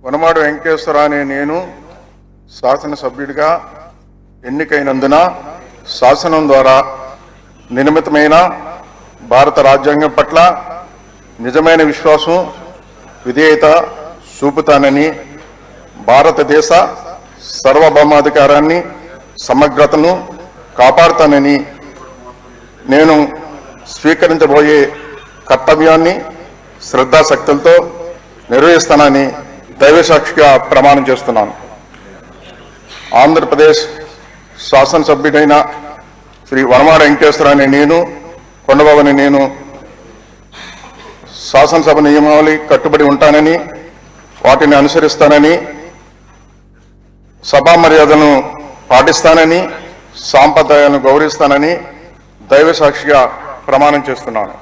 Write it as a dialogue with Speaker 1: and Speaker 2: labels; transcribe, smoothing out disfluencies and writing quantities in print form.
Speaker 1: వనమాడు వెంకటేశ్వర అనే నేను శాసనసభ్యుడిగా ఎన్నికైనందున శాసనం ద్వారా నిర్మితమైన భారత రాజ్యాంగం పట్ల నిజమైన విశ్వాసం విధేయత చూపుతానని, భారతదేశ సార్వభౌమాధికారాన్ని సమగ్రతను కాపాడుతానని నేను స్వీకరించబోయే కర్తవ్యాన్ని శ్రద్ధాశక్తులతో నిర్వహిస్తానని దైవసాక్షిగా ప్రమాణం చేస్తున్నాను. ఆంధ్రప్రదేశ్ శాసనసభ్యుడైన శ్రీ వనమాడు వెంకటేశ్వర అనే నేను, కొండబాబు అనే నేను శాసనసభ నియమావళి కట్టుబడి ఉంటానని, వాటిని అనుసరిస్తానని, సభా మర్యాదలను పాటిస్తానని, సాంప్రదాయాలను గౌరవిస్తానని దైవసాక్షిగా ప్రమాణం చేస్తున్నాను.